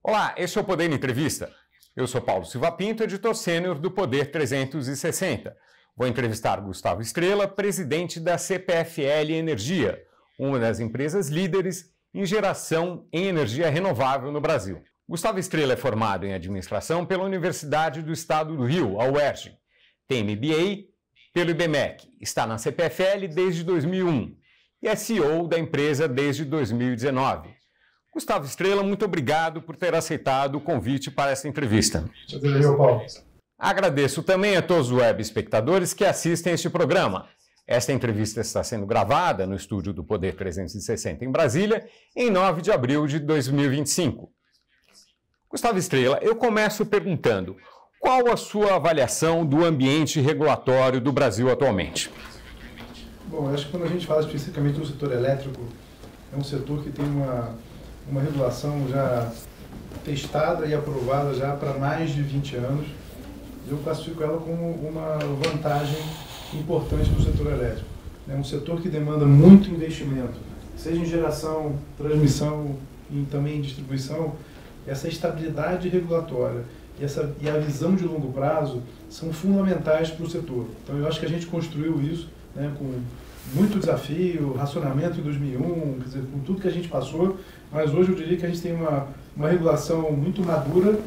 Olá, este é o Poder Entrevista. Eu sou Paulo Silva Pinto, editor sênior do Poder 360. Vou entrevistar Gustavo Estrella, presidente da CPFL Energia, uma das empresas líderes em geração em energia renovável no Brasil. Gustavo Estrella é formado em administração pela Universidade do Estado do Rio, a UERJ. Tem MBA pelo IBMEC, está na CPFL desde 2001 e é CEO da empresa desde 2019. Gustavo Estrella, muito obrigado por ter aceitado o convite para essa entrevista. Paulo. Agradeço também a todos os web espectadores que assistem este programa. Esta entrevista está sendo gravada no estúdio do Poder 360 em Brasília, em 9 de abril de 2025. Gustavo Estrella, eu começo perguntando, qual a sua avaliação do ambiente regulatório do Brasil atualmente? Bom, eu acho que quando a gente fala especificamente do setor elétrico, é um setor que tem uma regulação já testada e aprovada já para mais de 20 anos. Eu classifico ela como uma vantagem importante do setor elétrico. É um setor que demanda muito investimento, seja em geração, transmissão e também em distribuição. Essa estabilidade regulatória e a visão de longo prazo são fundamentais para o setor. Então eu acho que a gente construiu isso, né, com muito desafio, racionamento em 2001, quer dizer, com tudo que a gente passou, mas hoje eu diria que a gente tem uma regulação muito madura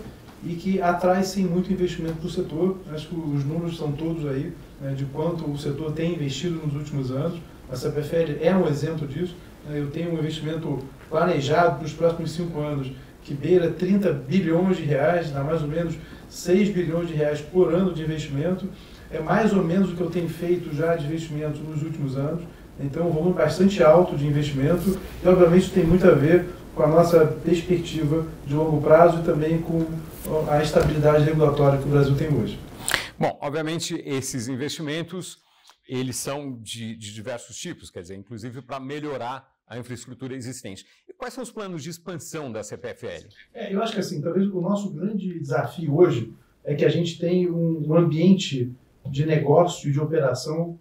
e que atrai sim muito investimento para o setor. Acho que os números são todos aí, né, de quanto o setor tem investido nos últimos anos. A CPFL é um exemplo disso. Eu tenho um investimento planejado para os próximos 5 anos que beira 30 bilhões de reais, dá mais ou menos 6 bilhões de reais por ano de investimento. É mais ou menos o que eu tenho feito já de investimento nos últimos anos. Então, um volume bastante alto de investimento e, obviamente, isso tem muito a ver com a nossa perspectiva de longo prazo e também com a estabilidade regulatória que o Brasil tem hoje. Bom, obviamente, esses investimentos, eles são de diversos tipos, quer dizer, inclusive para melhorar a infraestrutura existente. E quais são os planos de expansão da CPFL? Eu acho que, assim, talvez o nosso grande desafio hoje é que a gente tem um ambiente de negócio e de operação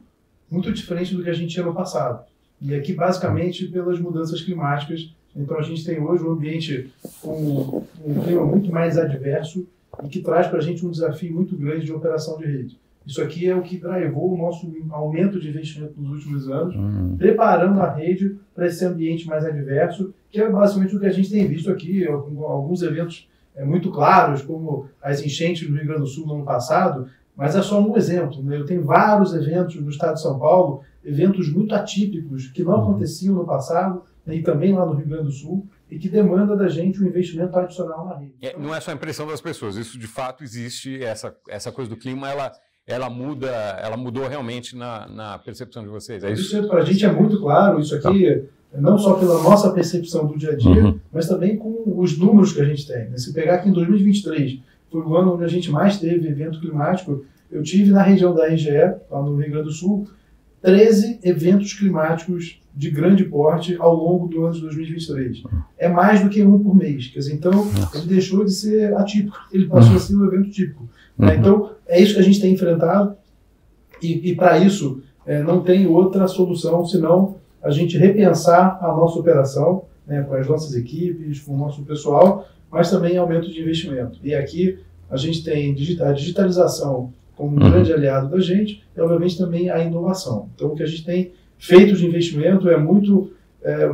muito diferente do que a gente tinha no passado. E aqui, basicamente, pelas mudanças climáticas. Então, a gente tem hoje um ambiente com um clima muito mais adverso e que traz para a gente um desafio muito grande de operação de rede. Isso aqui é o que drivou o nosso aumento de investimento nos últimos anos, preparando a rede para esse ambiente mais adverso, que é basicamente o que a gente tem visto aqui, alguns eventos muito claros, como as enchentes no Rio Grande do Sul no ano passado, mas é só um exemplo, né? Eu tenho vários eventos no estado de São Paulo, eventos muito atípicos, que não aconteciam no passado, né, e também lá no Rio Grande do Sul, e que demanda da gente um investimento adicional na rede. Não é só a impressão das pessoas, isso de fato existe, essa coisa do clima, ela mudou realmente na percepção de vocês, é isso? Isso para a gente é muito claro, isso aqui, não só pela nossa percepção do dia a dia, mas também com os números que a gente tem. Se pegar aqui em 2023, foi o ano onde a gente mais teve evento climático. Eu tive na região da RGE, lá no Rio Grande do Sul, 13 eventos climáticos de grande porte ao longo do ano de 2023. É mais do que um por mês. Quer dizer, então, ele deixou de ser atípico, ele passou a ser um evento típico. Então, é isso que a gente tem enfrentado e para isso, não tem outra solução senão a gente repensar a nossa operação, né, com as nossas equipes, com o nosso pessoal, mas também aumento de investimento. E aqui a gente tem a digitalização como um grande aliado da gente e, obviamente, também a inovação. Então, o que a gente tem feito de investimento é muito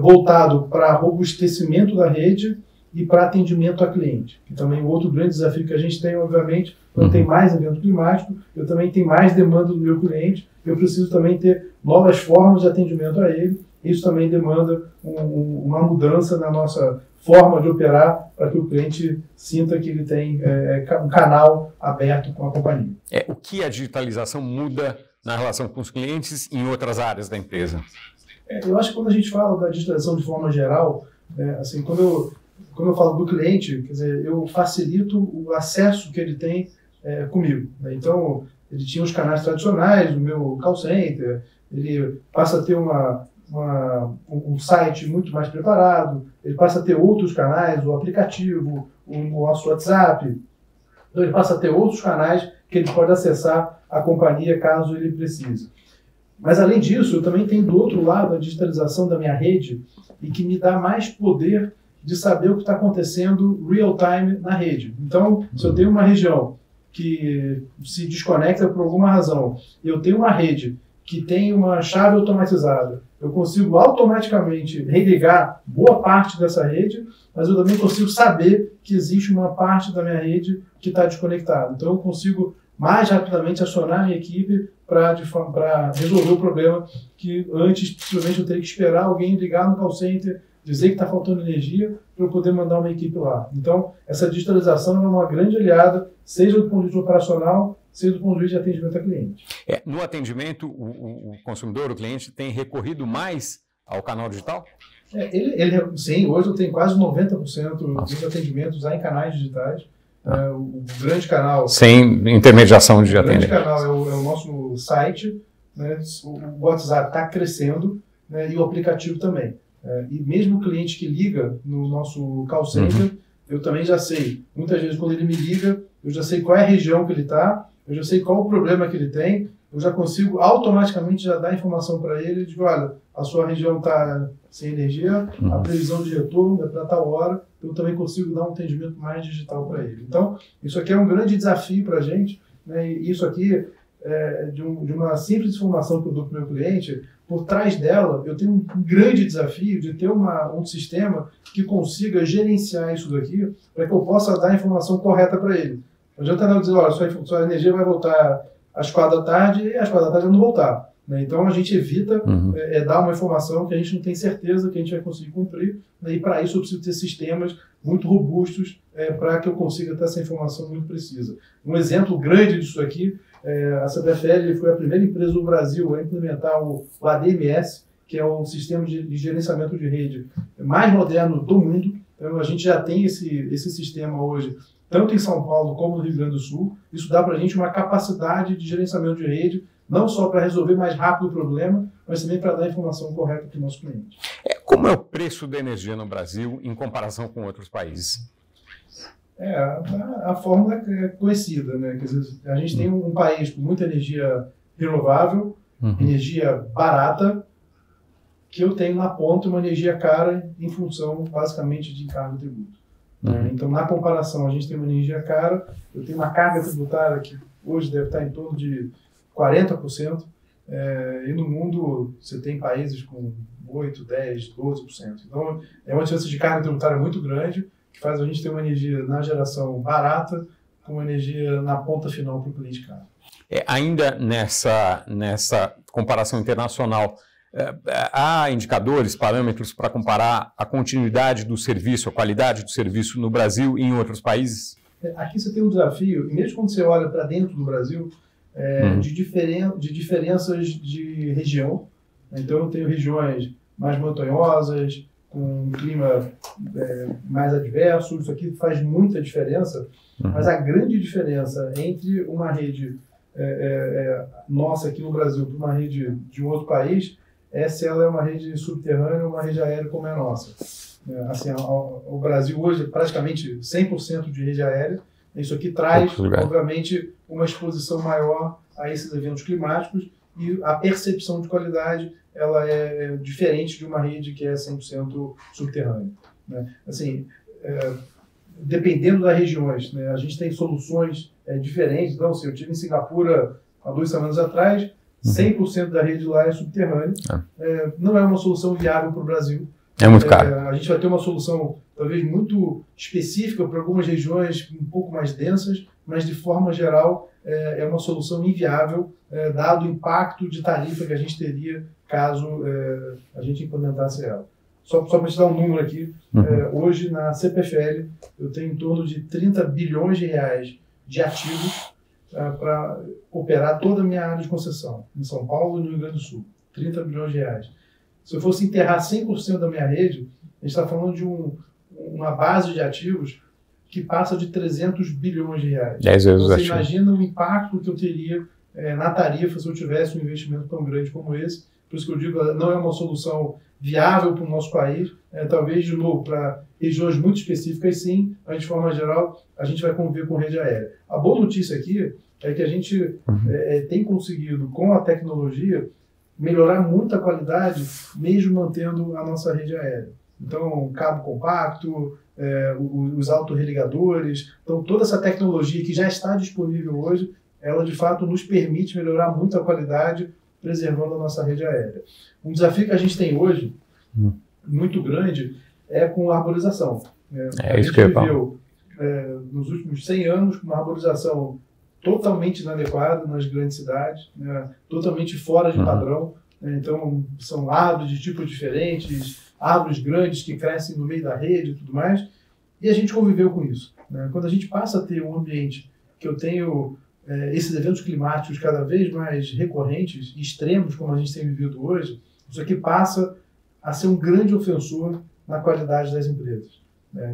voltado para robustecimento da rede e para atendimento a cliente. E também o outro grande desafio que a gente tem, obviamente, quando tem mais evento climático, eu também tenho mais demanda do meu cliente, eu preciso também ter novas formas de atendimento a ele. Isso também demanda uma mudança na nossa forma de operar para que o cliente sinta que ele tem um canal aberto com a companhia. O que a digitalização muda na relação com os clientes em outras áreas da empresa? Eu acho que quando a gente fala da digitalização de forma geral, assim, quando eu falo do cliente, quer dizer, eu facilito o acesso que ele tem comigo. Né? Então, ele tinha os canais tradicionais, o meu call center, ele passa a ter um site muito mais preparado, ele passa a ter outros canais, o aplicativo, o nosso WhatsApp, então ele passa a ter outros canais que ele pode acessar a companhia caso ele precise. Mas além disso, eu também tenho do outro lado a digitalização da minha rede e que me dá mais poder de saber o que está acontecendo real time na rede. Então, se eu tenho uma região que se desconecta por alguma razão, e eu tenho uma rede que tem uma chave automatizada, eu consigo automaticamente religar boa parte dessa rede, mas eu também consigo saber que existe uma parte da minha rede que está desconectada. Então eu consigo mais rapidamente acionar a minha equipe para resolver o problema que antes, possivelmente, eu teria que esperar alguém ligar no call center, dizer que está faltando energia para eu poder mandar uma equipe lá. Então, essa digitalização é uma grande aliada, seja do ponto de vista operacional, seja do ponto de vista de atendimento a cliente. No atendimento, o consumidor, o cliente, tem recorrido mais ao canal digital? Sim, hoje eu tenho quase 90% dos atendimentos já em canais digitais. O grande canal... Sem intermediação de atendimento. O grande canal é o nosso site, né? O WhatsApp está crescendo, né? E o aplicativo também. E mesmo o cliente que liga no nosso call center, eu também já sei. Muitas vezes, quando ele me liga, eu já sei qual é a região que ele está, eu já sei qual o problema que ele tem, eu já consigo automaticamente já dar informação para ele, de olha, a sua região está sem energia, a previsão de retorno é para tal hora, eu também consigo dar um atendimento mais digital para ele. Então, isso aqui é um grande desafio para a gente, né? E isso aqui, de uma simples informação que eu dou para o meu cliente, por trás dela, eu tenho um grande desafio de ter um sistema que consiga gerenciar isso daqui para que eu possa dar a informação correta para ele. Não adianta não dizer, olha, sua energia vai voltar às 4 da tarde e às 4 da tarde não voltar. Né? Então a gente evita dar uma informação que a gente não tem certeza que a gente vai conseguir cumprir, né? E para isso eu preciso ter sistemas muito robustos para que eu consiga ter essa informação muito precisa. Um exemplo grande disso aqui, a CPFL foi a primeira empresa do Brasil a implementar o ADMS, que é o sistema de gerenciamento de rede mais moderno do mundo. Então a gente já tem esse sistema hoje, tanto em São Paulo como no Rio Grande do Sul. Isso dá para a gente uma capacidade de gerenciamento de rede, não só para resolver mais rápido o problema, mas também para dar a informação correta para o nosso cliente. Como é o preço da energia no Brasil em comparação com outros países? A fórmula é conhecida, né? Quer dizer, a gente tem um país com muita energia renovável, energia barata, que eu tenho na ponta uma energia cara em função, basicamente, de encargo e tributo. Então, na comparação, a gente tem uma energia cara, eu tenho uma carga tributária que hoje deve estar em torno de 40%, e no mundo você tem países com 8%, 10%, 12%. Então, é uma diferença de carga tributária muito grande, que faz a gente ter uma energia na geração barata, com uma energia na ponta final para o cliente caro. Ainda nessa comparação internacional, há indicadores, parâmetros para comparar a continuidade do serviço, a qualidade do serviço no Brasil e em outros países? Aqui você tem um desafio, e mesmo quando você olha para dentro do Brasil, de diferenças de região. Então eu tenho regiões mais montanhosas, com um clima mais adverso, isso aqui faz muita diferença, mas a grande diferença entre uma rede nossa aqui no Brasil para uma rede de um outro país é se ela é uma rede subterrânea ou uma rede aérea como é a nossa. Assim, o Brasil hoje é praticamente 100% de rede aérea. Isso aqui traz, obviamente, uma exposição maior a esses eventos climáticos e a percepção de qualidade ela é diferente de uma rede que é 100% subterrânea. Né? Assim, dependendo das regiões, né, a gente tem soluções diferentes. Então, assim, eu estive em Singapura há 2 semanas atrás, 100% da rede lá é subterrânea. Não é uma solução viável para o Brasil. É muito caro. A gente vai ter uma solução, talvez, muito específica para algumas regiões um pouco mais densas, mas, de forma geral, é uma solução inviável, dado o impacto de tarifa que a gente teria caso a gente implementasse ela. Só para te dar um número aqui, hoje, na CPFL, eu tenho em torno de 30 bilhões de reais de ativos para operar toda a minha área de concessão, em São Paulo e no Rio Grande do Sul. 30 bilhões de reais. Se eu fosse enterrar 100% da minha rede, a gente está falando de uma base de ativos que passa de 300 bilhões de reais. 10 vezes então, você imagina o impacto que eu teria na tarifa se eu tivesse um investimento tão grande como esse. Por isso que eu digo, não é uma solução viável para o nosso país. Talvez, de novo, para regiões muito específicas, sim, mas de forma geral, a gente vai conviver com rede aérea. A boa notícia aqui é que a gente tem conseguido, com a tecnologia, melhorar muito a qualidade, mesmo mantendo a nossa rede aérea. Então, cabo compacto, os autorreligadores. Então, toda essa tecnologia que já está disponível hoje, ela de fato nos permite melhorar muito a qualidade, preservando a nossa rede aérea. Um desafio que a gente tem hoje, muito grande, é com a arborização. A gente viveu nos últimos 100 anos com uma arborização totalmente inadequada nas grandes cidades, totalmente fora de padrão. Então, são árvores de tipos diferentes, árvores grandes que crescem no meio da rede e tudo mais, e a gente conviveu com isso. Quando a gente passa a ter um ambiente que eu tenho esses eventos climáticos cada vez mais recorrentes e extremos, como a gente tem vivido hoje, isso aqui passa a ser um grande ofensor na qualidade das empresas.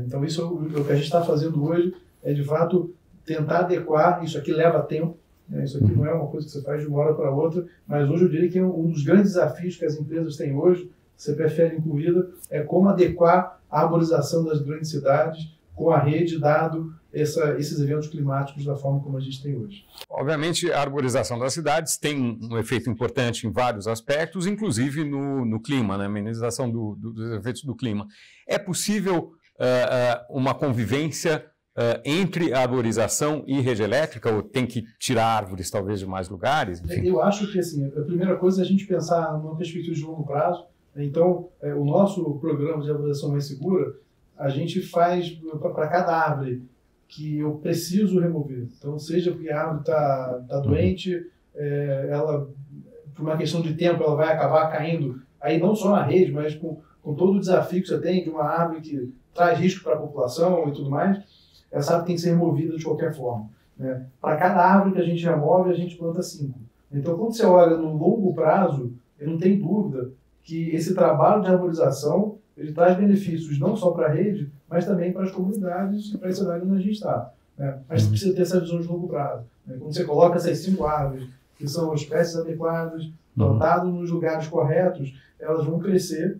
Então, isso o que a gente está fazendo hoje é, de fato, tentar adequar. Isso aqui leva tempo, isso aqui não é uma coisa que você faz de uma hora para outra, mas hoje eu diria que um dos grandes desafios que as empresas têm hoje, CPFL incluída, é como adequar a arborização das grandes cidades com a rede, dado esses eventos climáticos da forma como a gente tem hoje. Obviamente, a arborização das cidades tem um efeito importante em vários aspectos, inclusive no clima, né? A amenização dos efeitos do clima. É possível uma convivência entre a arborização e rede elétrica, ou tem que tirar árvores talvez de mais lugares? Enfim. Eu acho que assim, a primeira coisa é a gente pensar numa perspectiva de longo prazo. Então, o nosso programa de arborização mais segura, a gente faz para cada árvore que eu preciso remover. Então, seja porque a árvore está doente, ela, por uma questão de tempo, ela vai acabar caindo, aí não só na rede, mas com todo o desafio que você tem de uma árvore que traz risco para a população e tudo mais, essa árvore tem que ser removida de qualquer forma. Para cada árvore que a gente remove, a gente planta 5. Então, quando você olha no longo prazo, eu não tenho dúvida que esse trabalho de arborização ele traz benefícios não só para a rede, mas também para as comunidades e para a cidade onde a gente está. Mas você precisa ter essa visão de longo prazo. Quando você coloca essas 5 árvores, que são espécies adequadas, plantadas nos lugares corretos, elas vão crescer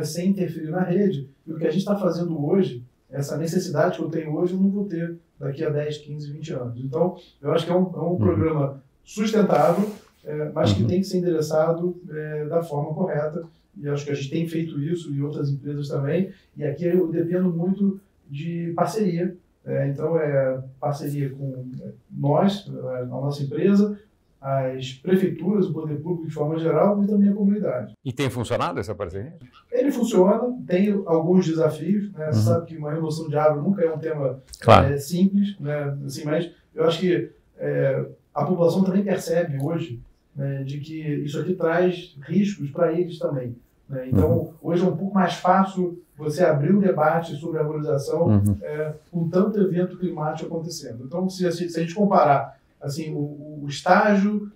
sem interferir na rede. E o que a gente está fazendo hoje, essa necessidade que eu tenho hoje, eu não vou ter daqui a 10, 15, 20 anos. Então, eu acho que é um programa sustentável, mas que tem que ser endereçado da forma correta. E acho que a gente tem feito isso e outras empresas também. E aqui eu dependo muito de parceria. Então, parceria com nós, a nossa empresa, as prefeituras, o poder público de forma geral e também a comunidade. E tem funcionado essa parceria? Ele funciona, tem alguns desafios. Você sabe que uma remoção de árvore nunca é um tema simples, assim, mas eu acho que a população também percebe hoje de que isso aqui traz riscos para eles também. Então, hoje é um pouco mais fácil você abrir um debate sobre a arborização com tanto evento climático acontecendo. Então, se a gente comparar assim, o estágio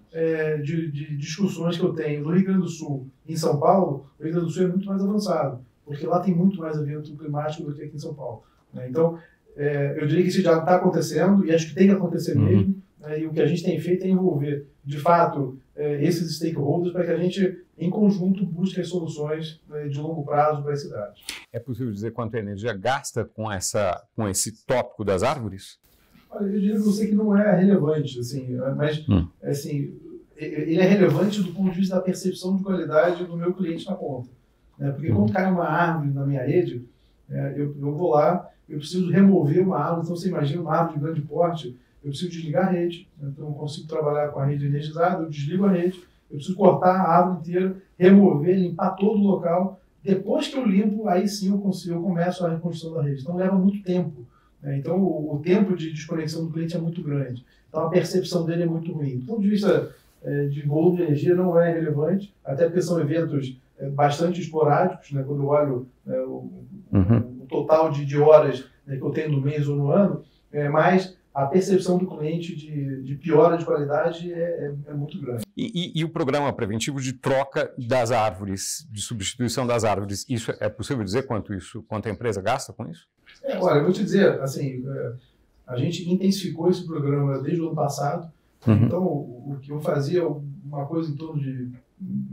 de discussões que eu tenho no Rio Grande do Sul e em São Paulo, o Rio Grande do Sul é muito mais avançado, porque lá tem muito mais evento climático do que aqui em São Paulo. Então, eu diria que isso já está acontecendo e acho que tem que acontecer mesmo. E o que a gente tem feito é envolver, de fato, esses stakeholders para que a gente, em conjunto, busque as soluções de longo prazo para a cidade. É possível dizer quanto a energia gasta com esse tópico das árvores? Olha, eu diria para você que não é relevante, assim, mas assim, ele é relevante do ponto de vista da percepção de qualidade do meu cliente na ponta. Porque quando cai uma árvore na minha rede, eu vou lá, eu preciso remover uma árvore. Então, você imagina uma árvore de grande porte, eu preciso desligar a rede, então eu consigo trabalhar com a rede energizada, eu desligo a rede, eu preciso cortar a árvore inteira, remover, limpar todo o local. Depois que eu limpo, aí sim eu começo a reconstrução da rede. Então leva muito tempo. Então o tempo de desconexão do cliente é muito grande. Então a percepção dele é muito ruim. Do ponto de vista de volume de energia não é relevante, até porque são eventos bastante esporádicos, quando eu olho o total de horas que eu tenho no mês ou no ano, mas a percepção do cliente de piora de qualidade é muito grande. E o programa preventivo de troca das árvores, de substituição das árvores, isso é possível dizer quanto a empresa gasta com isso? Olha, eu vou te dizer, assim, a gente intensificou esse programa desde o ano passado. Então, o que eu fazia, uma coisa em torno de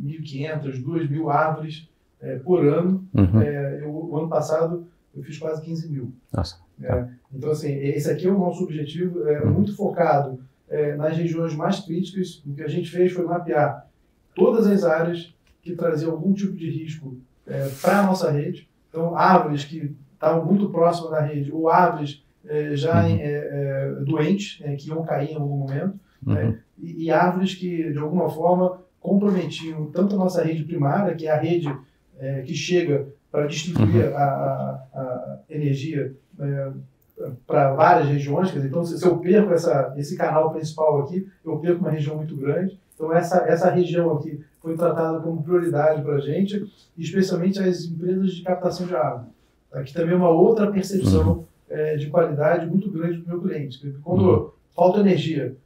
1.500, 2.000 árvores por ano. O ano passado eu fiz quase 15 mil. Nossa. Então, assim, esse aqui é o nosso objetivo, muito focado nas regiões mais críticas. O que a gente fez foi mapear todas as áreas que traziam algum tipo de risco para a nossa rede. Então, árvores que estavam muito próximas da rede, ou árvores já doentes, que iam cair em algum momento, né? E árvores que, de alguma forma, comprometiam tanto a nossa rede primária, que é a rede que chega para distribuir a energia para várias regiões. Quer dizer, então, se eu perco esse canal principal aqui, eu perco uma região muito grande. Então, essa região aqui foi tratada como prioridade para a gente, especialmente as empresas de captação de água. Aqui também é uma outra percepção de qualidade muito grande do meu cliente. Quando falta energia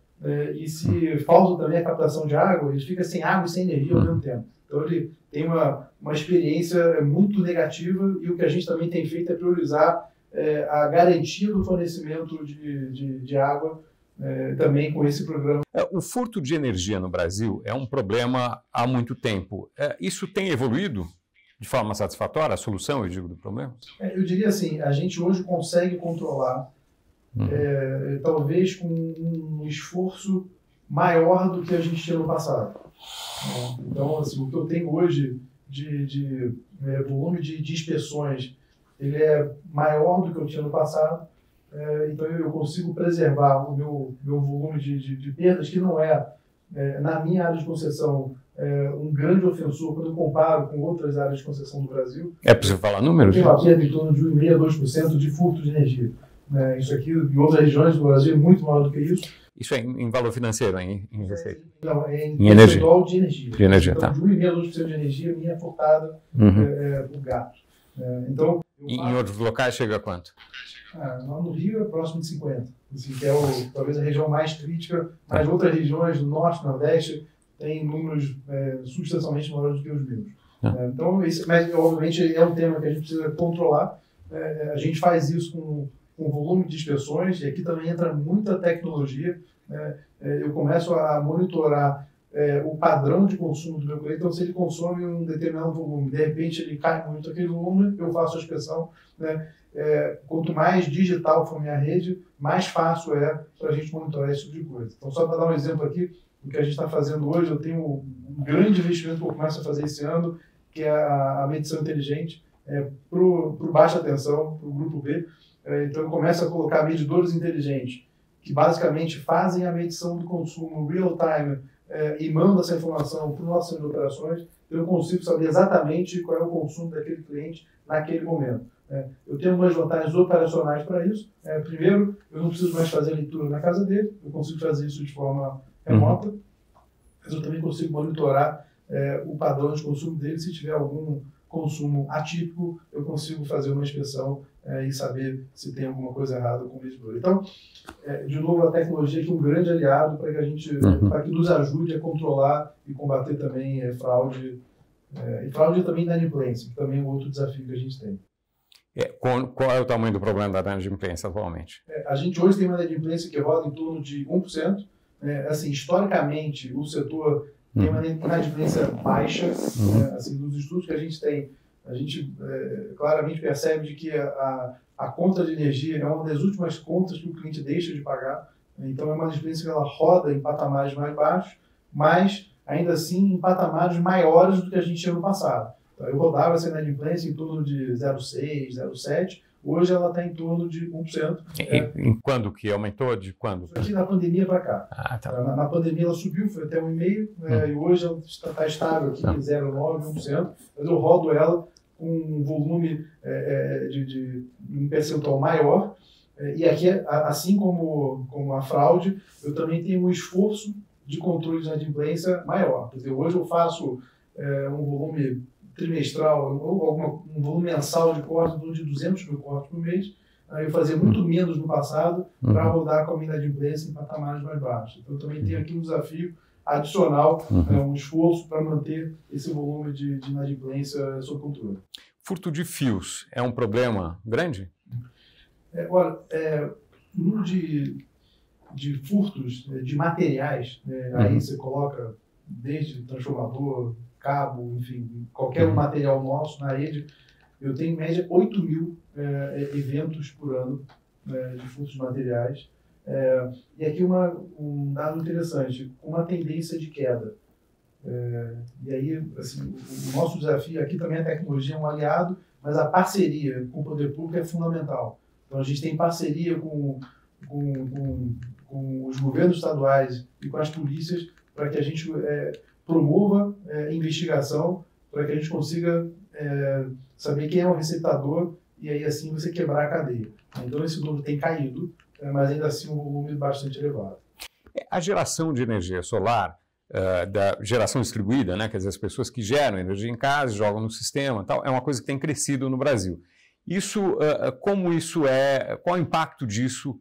e se falta também a captação de água, ele fica sem água e sem energia ao mesmo tempo. Então, ele tem uma experiência muito negativa, e o que a gente também tem feito é priorizar a garantia do fornecimento de água também com esse programa. O furto de energia no Brasil é um problema há muito tempo. Isso tem evoluído de forma satisfatória? A solução, eu digo, do problema? Eu diria assim, a gente hoje consegue controlar, talvez com um esforço maior do que a gente tinha no passado. Então, assim, o que eu tenho hoje de volume de inspeções, ele é maior do que eu tinha no passado. Então, eu consigo preservar o meu volume de perdas, que não na minha área de concessão, um grande ofensor quando eu comparo com outras áreas de concessão do Brasil. É possível falar números? Eu tenho uma perda em torno de 1,5% a 2% de furto de energia. Isso aqui, em outras regiões do Brasil, é muito maior do que isso. Isso é em valor financeiro, em receita? Não, é em percentual de energia. De energia, então, tá. De 1,5% a 2% de energia minha é furtada por gato. Então, em outros locais chega a quanto? Lá no Rio é próximo de 50%, assim, que é talvez a região mais crítica, mas outras regiões do Norte, Nordeste, têm números substancialmente maiores do que os meus. Então, mas obviamente é um tema que a gente precisa controlar. A gente faz isso com volume de inspeções, e aqui também entra muita tecnologia. Eu começo a monitorar o padrão de consumo do meu cliente. Então, se ele consome um determinado volume, de repente ele cai muito aquele volume, eu faço a inspeção. Quanto mais digital for minha rede, mais fácil é para a gente monitorar esse tipo de coisa. Então, só para dar um exemplo aqui, o que a gente está fazendo hoje, eu tenho um grande investimento que eu começo a fazer esse ano, que é a medição inteligente para o baixa tensão, para o grupo B. Então, eu começo a colocar medidores inteligentes, que basicamente fazem a medição do consumo real time e mandam essa informação para o nosso centro de operações. Eu consigo saber exatamente qual é o consumo daquele cliente naquele momento. Eu tenho algumas vantagens operacionais para isso. Primeiro, eu não preciso mais fazer a leitura na casa dele, eu consigo fazer isso de forma remota, mas eu também consigo monitorar o padrão de consumo dele. Se tiver algum consumo atípico, eu consigo fazer uma inspeção e saber se tem alguma coisa errada com o medidor. Então, de novo, a tecnologia aqui é um grande aliado para que a gente, para que nos ajude a controlar e combater também fraude, e fraude também da inadimplência, que também é um outro desafio que a gente tem. Qual é o tamanho do problema da inadimplência atualmente? A gente hoje tem uma inadimplência que roda em torno de 1%. Assim, historicamente, o setor tem uma inadimplência baixa. Assim, nos estudos que a gente claramente percebe de que a conta de energia é uma das últimas contas que o cliente deixa de pagar. Então, é uma inadimplência que ela roda em patamares mais baixos, mas, ainda assim, em patamares maiores do que a gente tinha no passado. Então, eu rodava essa inadimplência em torno de 0,6%, 0,7%. Hoje ela está em torno de 1%. Em quando que aumentou? De quando? Isso aqui na pandemia para cá. Tá. Na pandemia ela subiu, foi até 1,5%, e hoje ela está estável aqui em 0,9%, 1%. Mas eu rodo ela com um volume de um percentual maior. E aqui, assim como a fraude, eu também tenho um esforço de controle de inadimplência maior. Quer dizer, hoje eu faço um volume trimestral ou um volume mensal de cortes em torno de 200 mil cortes por mês. Eu fazia muito menos no passado para rodar com a minha inadimplência em patamares mais baixos. Então, eu também tenho aqui um desafio adicional, um esforço para manter esse volume de inadimplência sob controle. Furto de fios é um problema grande? Olha, o número de furtos de materiais, aí você coloca desde transformador, cabo, enfim, qualquer material nosso na rede, eu tenho em média 8 mil eventos por ano de furtos de materiais. E aqui um dado interessante, uma tendência de queda. E aí, assim, o nosso desafio aqui também, a tecnologia é um aliado, mas a parceria com o poder público é fundamental. Então, a gente tem parceria com os governos estaduais e com as polícias para que a gente promova investigação, para que a gente consiga saber quem é o receptador e aí assim você quebrar a cadeia. Então, esse número tem caído, mas ainda assim um volume bastante elevado. A geração de energia solar, da geração distribuída, né, quer dizer, as pessoas que geram energia em casa, jogam no sistema, tal, é uma coisa que tem crescido no Brasil. Isso, como isso qual é o impacto disso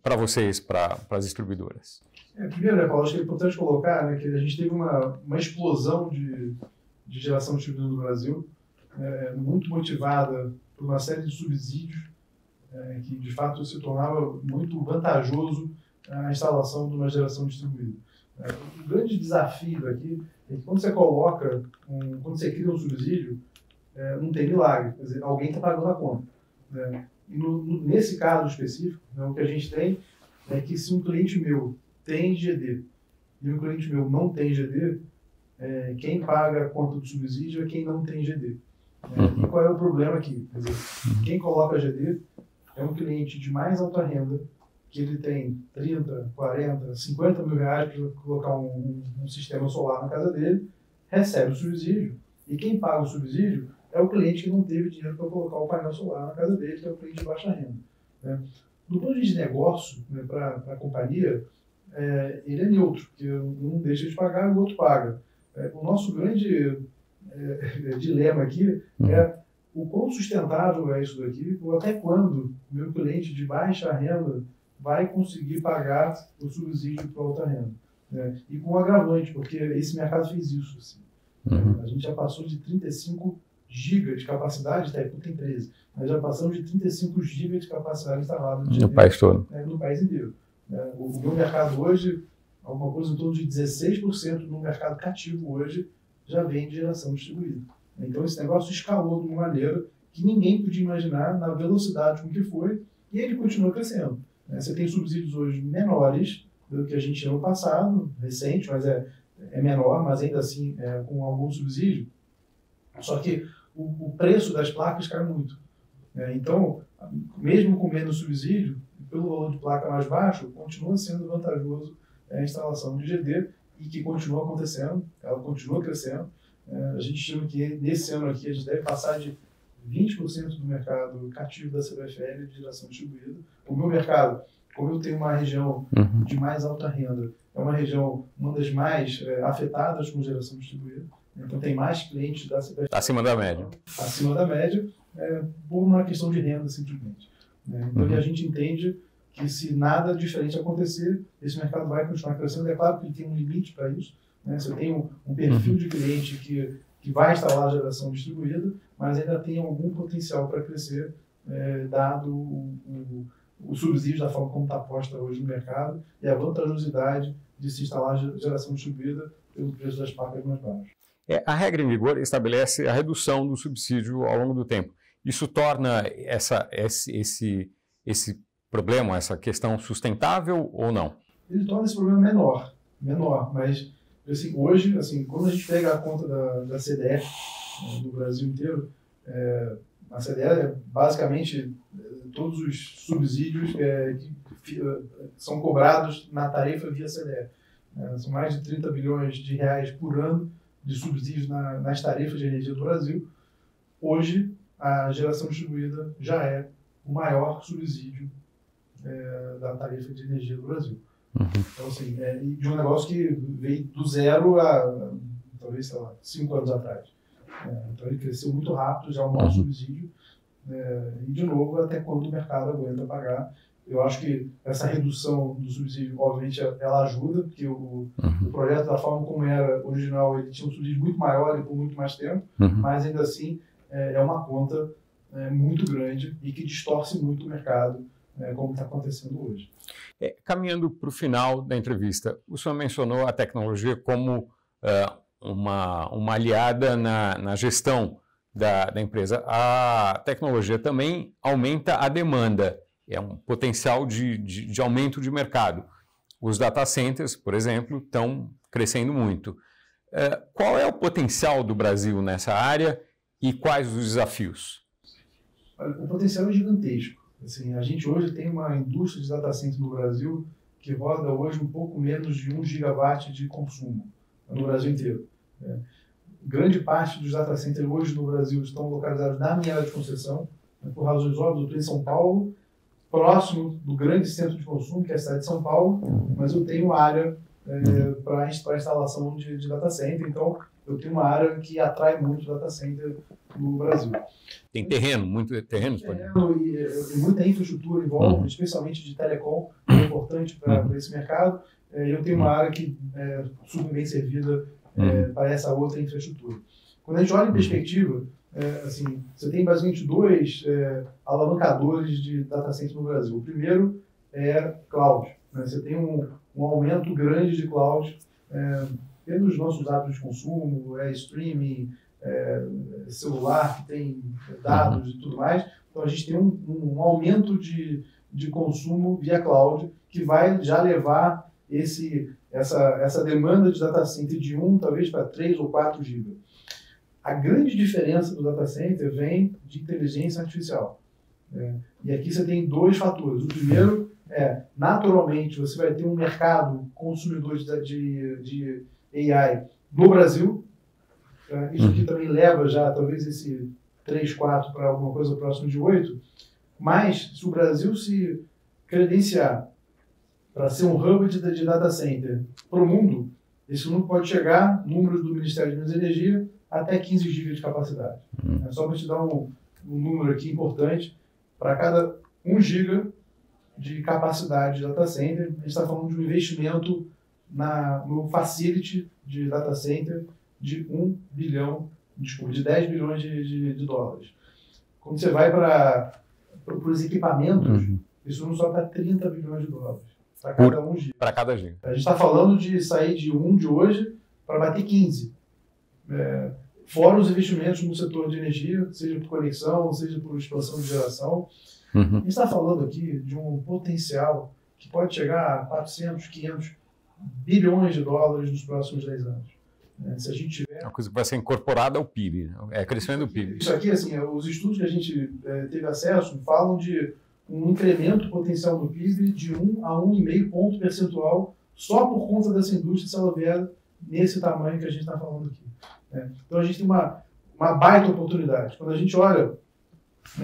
para vocês, para as distribuidoras? Primeiro, né, Paulo, acho que é importante colocar, né, que a gente teve uma explosão de geração distribuída no Brasil, muito motivada por uma série de subsídios, que de fato se tornava muito vantajoso a instalação de uma geração distribuída. O grande desafio aqui é que quando você quando você cria um subsídio, não tem milagre, quer dizer, alguém está pagando a conta. E nesse caso específico, o que a gente tem é que se um cliente meu tem GD e um cliente meu não tem GD, quem paga a conta do subsídio é quem não tem GD. E qual é o problema aqui? Quer dizer, quem coloca GD é um cliente de mais alta renda, que ele tem 30, 40, 50 mil reais para colocar um sistema solar na casa dele, recebe o subsídio, e quem paga o subsídio é o cliente que não teve dinheiro para colocar o painel solar na casa dele, que é o cliente de baixa renda. Do ponto de vista de negócio, para a companhia, ele é neutro, porque um deixa de pagar e o outro paga. O nosso grande dilema aqui é o quão sustentável é isso daqui, ou até quando o meu cliente de baixa renda vai conseguir pagar o subsídio para alta renda. E com um agravante, porque esse mercado fez isso. Assim. A gente já passou de 35 GB de capacidade, tem 13, mas já passamos de 35 GB de capacidade instalada no país todo. No país inteiro. O meu mercado hoje, alguma coisa em torno de 16% no mercado cativo hoje, já vem de geração distribuída. Então esse negócio escalou de uma maneira que ninguém podia imaginar na velocidade com que foi, e ele continua crescendo. Você tem subsídios hoje menores do que a gente tinha no passado, recente, mas é menor, mas ainda assim com algum subsídio. Só que o preço das placas cai muito. Então, mesmo com menos subsídio, pelo valor de placa mais baixo, continua sendo vantajoso a instalação de GD e que continua acontecendo, ela continua crescendo. A gente estima que nesse ano aqui a gente deve passar de 20% do mercado cativo da CPFL de geração distribuída. O meu mercado, como eu tenho uma região de mais alta renda, é uma região, uma das mais afetadas com geração distribuída. Então tem mais clientes da CPFL. Acima da média. Acima da média, por uma questão de renda, simplesmente. Então a gente entende que se nada diferente acontecer, esse mercado vai continuar crescendo. É claro que ele tem um limite para isso. Você tem um perfil de cliente que vai instalar a geração distribuída, mas ainda tem algum potencial para crescer, dado o subsídio da forma como está posta hoje no mercado e a vantajosidade de se instalar a geração distribuída pelo preço das placas mais baixo. A regra em vigor estabelece a redução do subsídio ao longo do tempo. Isso torna esse problema, essa questão sustentável ou não? Ele torna esse problema menor, mas assim, hoje, assim, quando a gente pega a conta da CDE do Brasil inteiro, a CDE é basicamente todos os subsídios que são cobrados na tarifa via CDE. São mais de 30 bilhões de reais por ano de subsídios nas tarifas de energia do Brasil. Hoje, a geração distribuída já é o maior subsídio da tarifa de energia do Brasil. Então, assim, de um negócio que veio do zero a, talvez, sei lá, 5 anos atrás. Então, ele cresceu muito rápido, já é o maior subsídio. E, de novo, até quando o mercado aguenta pagar. Eu acho que essa redução do subsídio, obviamente, ela ajuda, porque o projeto, da forma como era original, ele tinha um subsídio muito maior e por muito mais tempo, mas ainda assim é uma conta muito grande e que distorce muito o mercado, como está acontecendo hoje. Caminhando para o final da entrevista, o senhor mencionou a tecnologia como uma aliada na gestão da empresa. A tecnologia também aumenta a demanda. É um potencial de aumento de mercado. Os data centers, por exemplo, estão crescendo muito. Qual é o potencial do Brasil nessa área e quais os desafios? O potencial é gigantesco. Assim, a gente hoje tem uma indústria de data center no Brasil que roda hoje um pouco menos de 1 gigawatt de consumo no Brasil inteiro. Grande parte dos data centers hoje no Brasil estão localizados na minha área de concessão, por razões óbvias. Eu estou em São Paulo, próximo do grande centro de consumo, que é a cidade de São Paulo, mas eu tenho área para instalação de data center, então eu tenho uma área que atrai muito data center no Brasil. Tem terreno, muito terreno? E muita infraestrutura em volta, especialmente de telecom, que é importante para esse mercado. Eu tenho uma área que é super bem servida para essa outra infraestrutura. Quando a gente olha em perspectiva, assim, você tem basicamente dois alavancadores de data center no Brasil. O primeiro é cloud. Né? Você tem um aumento grande de cloud pelos nossos hábitos de consumo, streaming, celular que tem dados e tudo mais. Então a gente tem um aumento de consumo via cloud que vai já levar essa demanda de data center de 1 talvez para 3 ou 4 GB. A grande diferença do data center vem de inteligência artificial. E aqui você tem dois fatores. O primeiro naturalmente, você vai ter um mercado consumidor de AI no Brasil. Isso aqui também leva já, talvez, esse 3, 4 para alguma coisa próximo de 8. Mas, se o Brasil se credenciar para ser um hub de data center para o mundo, esse número pode chegar, números do Ministério de Minas e Energia, até 15 GB de capacidade. Só para te dar um número aqui importante, para cada 1 GB de capacidade de data center, a gente está falando de um investimento no facility de data center de 10 bilhões de dólares. Quando você vai para os equipamentos, isso não só para 30 bilhões de dólares, para cada 1 GB. Para cada GB. A gente está falando de sair de 1 de hoje para bater 15. Fora os investimentos no setor de energia, seja por conexão, seja por expansão de geração. A gente está falando aqui de um potencial que pode chegar a 400, 500 bilhões de dólares nos próximos 10 anos. Se a gente tiver... Uma coisa que vai ser incorporada ao PIB, é crescimento do PIB. Isso aqui, assim, os estudos que a gente teve acesso falam de um incremento potencial do PIB de 1 a 1,5 ponto percentual só por conta dessa indústria se ela vier nesse tamanho que a gente está falando aqui. Então a gente tem uma baita oportunidade. Quando a gente olha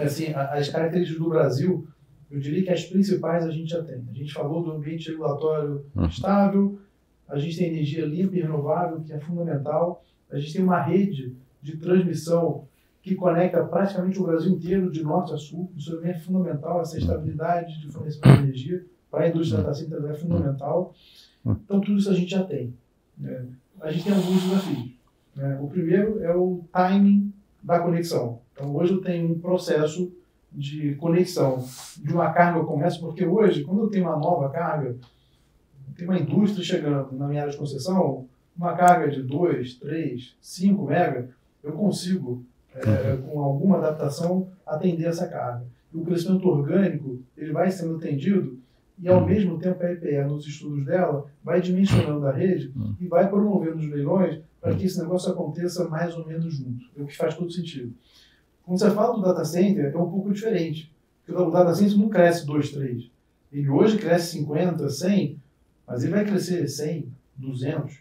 assim, as características do Brasil, eu diria que as principais a gente já tem. A gente falou do ambiente regulatório estável, a gente tem energia limpa e renovável, que é fundamental, a gente tem uma rede de transmissão que conecta praticamente o Brasil inteiro, de norte a sul. Isso também é fundamental, essa estabilidade de fornecimento de energia para a indústria data center é fundamental. Então, tudo isso a gente já tem. A gente tem alguns desafios. O primeiro é o timing da conexão. Então, hoje eu tenho um processo de conexão de uma carga ao comércio, porque hoje, quando eu tenho uma nova carga, tem uma indústria chegando na minha área de concessão, uma carga de 2, 3, 5 mega, eu consigo, com alguma adaptação, atender essa carga. E o crescimento orgânico, ele vai sendo atendido e, ao mesmo tempo, a EPE, nos estudos dela, vai dimensionando a rede e vai promovendo os leilões para que esse negócio aconteça mais ou menos junto, o que faz todo sentido. Quando você fala do data center, é um pouco diferente. Porque o data center não cresce 2, 3. Ele hoje cresce 50, 100, mas ele vai crescer 100, 200,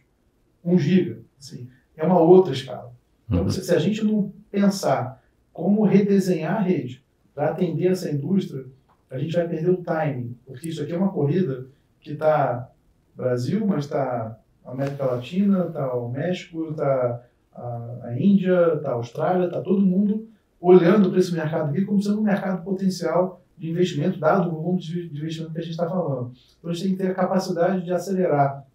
1 giga. Assim, é uma outra escala. Então, se a gente não pensar como redesenhar a rede para atender essa indústria, a gente vai perder o timing. Porque isso aqui é uma corrida que está Brasil, mas está América Latina, está o México, está a Índia, está a Austrália, está todo mundo olhando para esse mercado aqui como sendo um mercado potencial de investimento, dado o volume de investimento que a gente está falando. Então, a gente tem que ter a capacidade de acelerar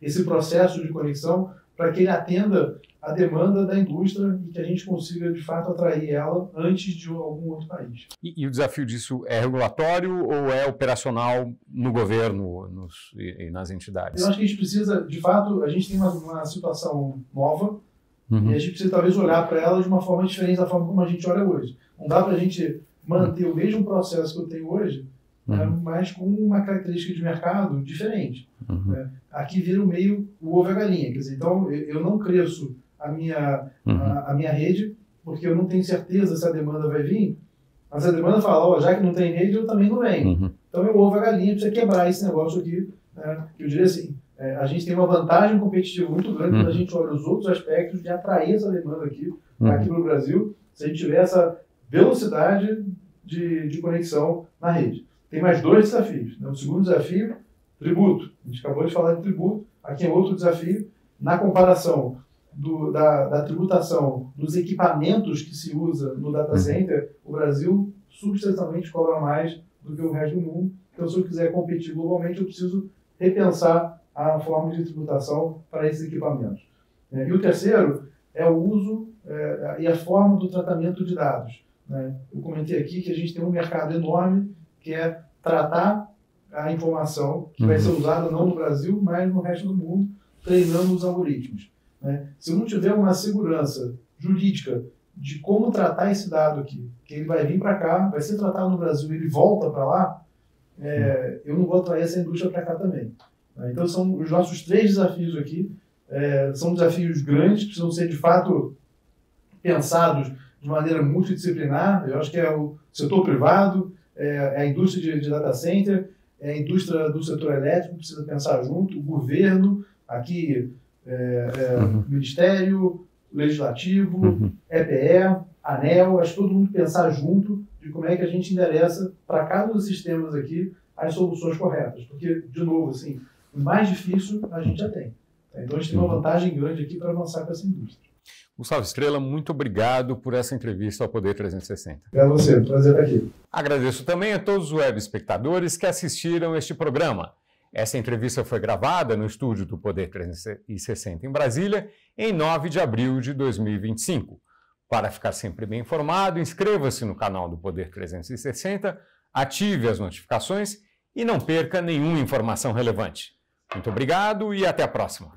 esse processo de conexão para que ele atenda a demanda da indústria e que a gente consiga, de fato, atrair ela antes de algum outro país. E o desafio disso é regulatório ou é operacional no governo e nas entidades? Eu acho que a gente precisa, de fato, a gente tem uma situação nova, e a gente precisa talvez olhar para ela de uma forma diferente da forma como a gente olha hoje. Não dá para a gente manter o mesmo processo que eu tenho hoje mas com uma característica de mercado diferente. Aqui vira meio o ovo e a galinha. Quer dizer, então, eu não cresço a minha rede, porque eu não tenho certeza se a demanda vai vir, mas a demanda fala, já que não tem rede, eu também não venho. Então, é o ovo e a galinha, precisa quebrar esse negócio aqui. Eu diria assim, a gente tem uma vantagem competitiva muito grande quando a gente olha os outros aspectos de atrair essa demanda aqui no Brasil, se a gente tiver essa velocidade de conexão na rede. Tem mais 2 desafios. O segundo desafio, tributo. A gente acabou de falar de tributo. Aqui é outro desafio. Na comparação da tributação dos equipamentos que se usa no data center, o Brasil substancialmente cobra mais do que o resto do mundo. Então, se eu quiser competir globalmente, eu preciso repensar a forma de tributação para esses equipamentos. E o terceiro é o uso e a forma do tratamento de dados. Eu comentei aqui que a gente tem um mercado enorme que é tratar a informação que vai ser usada não no Brasil, mas no resto do mundo, treinando os algoritmos. Se eu não tiver uma segurança jurídica de como tratar esse dado aqui, que ele vai vir para cá, vai ser tratado no Brasil e ele volta para lá, eu não vou atrair essa indústria para cá também. Então, são os nossos 3 desafios aqui. São desafios grandes, precisam ser, de fato, pensados de maneira multidisciplinar. Eu acho que é o setor privado, é a indústria de data center, é a indústria do setor elétrico, precisa pensar junto, o governo, aqui, Ministério, Legislativo, EPE, ANEEL, acho que todo mundo pensar junto de como é que a gente endereça para cada um dos sistemas aqui as soluções corretas. Porque, de novo, assim, o mais difícil a gente já tem. Então, a gente tem uma vantagem grande aqui para avançar com essa indústria. Gustavo Estrella, muito obrigado por essa entrevista ao Poder 360. É você, prazer estar aqui. Agradeço também a todos os web espectadores que assistiram este programa. Essa entrevista foi gravada no estúdio do Poder 360 em Brasília, em 9 de abril de 2025. Para ficar sempre bem informado, inscreva-se no canal do Poder 360, ative as notificações e não perca nenhuma informação relevante. Muito obrigado e até a próxima.